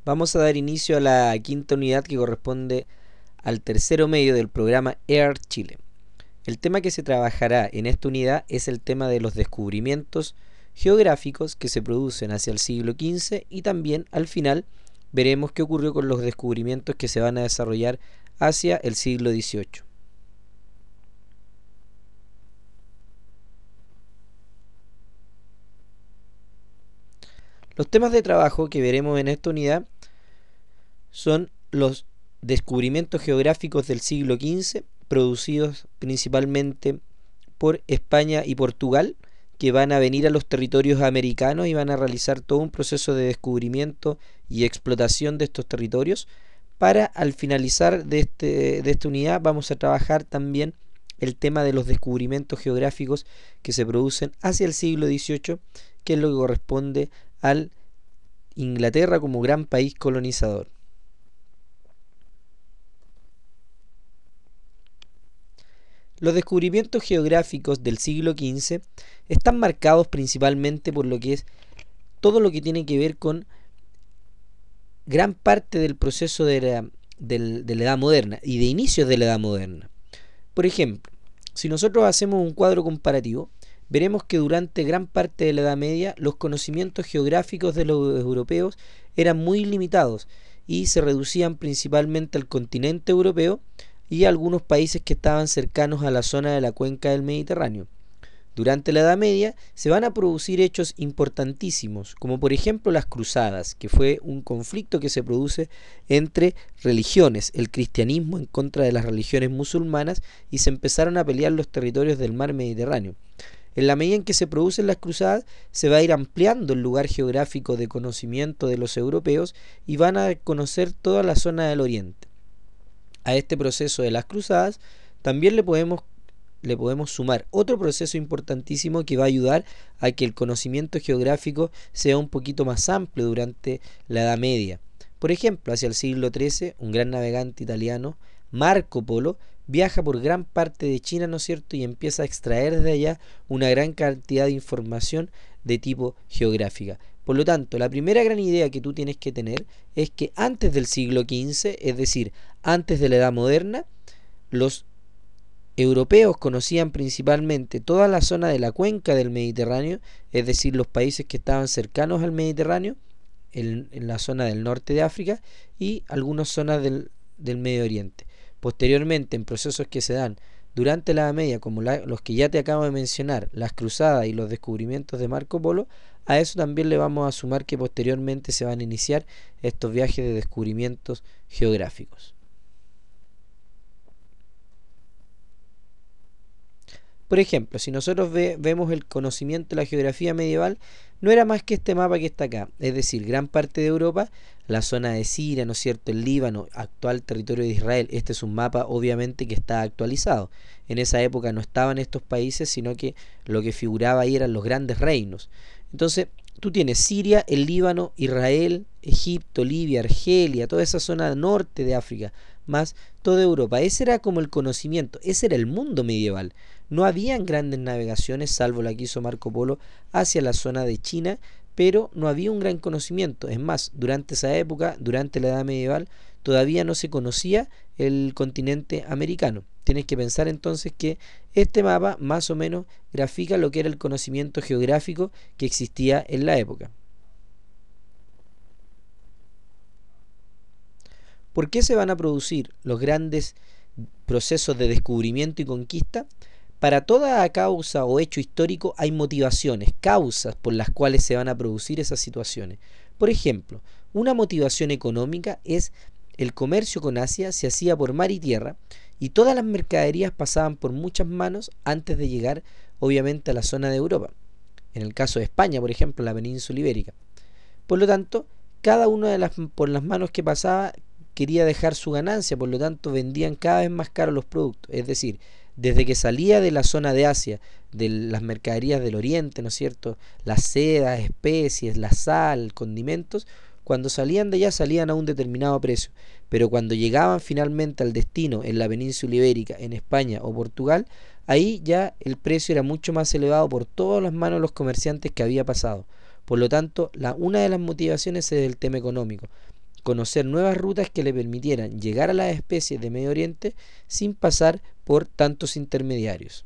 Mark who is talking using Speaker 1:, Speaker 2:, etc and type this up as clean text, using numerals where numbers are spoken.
Speaker 1: Vamos a dar inicio a la quinta unidad que corresponde al tercero medio del programa EAR Chile. El tema que se trabajará en esta unidad es el tema de los descubrimientos geográficos que se producen hacia el siglo XV y también al final veremos qué ocurrió con los descubrimientos que se van a desarrollar hacia el siglo XVIII. Los temas de trabajo que veremos en esta unidad son los descubrimientos geográficos del siglo XV, producidos principalmente por España y Portugal, que van a venir a los territorios americanos y van a realizar todo un proceso de descubrimiento y explotación de estos territorios. Para al finalizar de esta unidad vamos a trabajar también el tema de los descubrimientos geográficos que se producen hacia el siglo XVIII, que es lo que corresponde al Inglaterra como gran país colonizador. Los descubrimientos geográficos del siglo XV están marcados principalmente por lo que es todo lo que tiene que ver con gran parte del proceso de la Edad Moderna y de inicios de la Edad Moderna. Por ejemplo, si nosotros hacemos un cuadro comparativo, veremos que durante gran parte de la Edad Media los conocimientos geográficos de los europeos eran muy limitados y se reducían principalmente al continente europeo y a algunos países que estaban cercanos a la zona de la cuenca del Mediterráneo. Durante la Edad Media se van a producir hechos importantísimos, como por ejemplo las cruzadas, que fue un conflicto que se produce entre religiones, el cristianismo en contra de las religiones musulmanas, y se empezaron a pelear los territorios del mar Mediterráneo. En la medida en que se producen las cruzadas, se va a ir ampliando el lugar geográfico de conocimiento de los europeos y van a conocer toda la zona del Oriente. A este proceso de las cruzadas también le podemos sumar otro proceso importantísimo que va a ayudar a que el conocimiento geográfico sea un poquito más amplio durante la Edad Media. Por ejemplo, hacia el siglo XIII, un gran navegante italiano, Marco Polo, viaja por gran parte de China, ¿no es cierto?, y empieza a extraer desde allá una gran cantidad de información de tipo geográfica. Por lo tanto, la primera gran idea que tú tienes que tener es que antes del siglo XV, es decir, antes de la Edad Moderna, los europeos conocían principalmente toda la zona de la cuenca del Mediterráneo, es decir, los países que estaban cercanos al Mediterráneo, en la zona del norte de África y algunas zonas del Medio Oriente. Posteriormente, en procesos que se dan durante la Edad Media, como los que ya te acabo de mencionar, las cruzadas y los descubrimientos de Marco Polo, a eso también le vamos a sumar que posteriormente se van a iniciar estos viajes de descubrimientos geográficos. Por ejemplo, si nosotros vemos el conocimiento de la geografía medieval, no era más que este mapa que está acá, es decir, gran parte de Europa, la zona de Siria, ¿no es cierto?, el Líbano, actual territorio de Israel. Este es un mapa obviamente que está actualizado. En esa época no estaban estos países, sino que lo que figuraba ahí eran los grandes reinos. Entonces, tú tienes Siria, el Líbano, Israel, Egipto, Libia, Argelia, toda esa zona norte de África, más toda Europa. Ese era como el conocimiento, ese era el mundo medieval. No habían grandes navegaciones, salvo la que hizo Marco Polo, hacia la zona de China, pero no había un gran conocimiento. Es más, durante esa época, durante la Edad Medieval, todavía no se conocía el continente americano. Tienes que pensar entonces que este mapa más o menos grafica lo que era el conocimiento geográfico que existía en la época. ¿Por qué se van a producir los grandes procesos de descubrimiento y conquista? Para toda causa o hecho histórico hay motivaciones, causas por las cuales se van a producir esas situaciones. Por ejemplo, una motivación económica es el comercio con Asia se hacía por mar y tierra y todas las mercaderías pasaban por muchas manos antes de llegar obviamente a la zona de Europa. En el caso de España, por ejemplo, la península ibérica. Por lo tanto, cada una por las manos que pasaba quería dejar su ganancia, por lo tanto vendían cada vez más caros los productos. Es decir, desde que salía de la zona de Asia, de las mercaderías del Oriente, ¿no es cierto?, las sedas, especies, la sal, condimentos, cuando salían de allá salían a un determinado precio, pero cuando llegaban finalmente al destino en la península ibérica, en España o Portugal, ahí ya el precio era mucho más elevado por todas las manos de los comerciantes que había pasado. Por lo tanto, una de las motivaciones es el tema económico. conocer nuevas rutas que le permitieran llegar a las especies de Medio Oriente sin pasar por tantos intermediarios.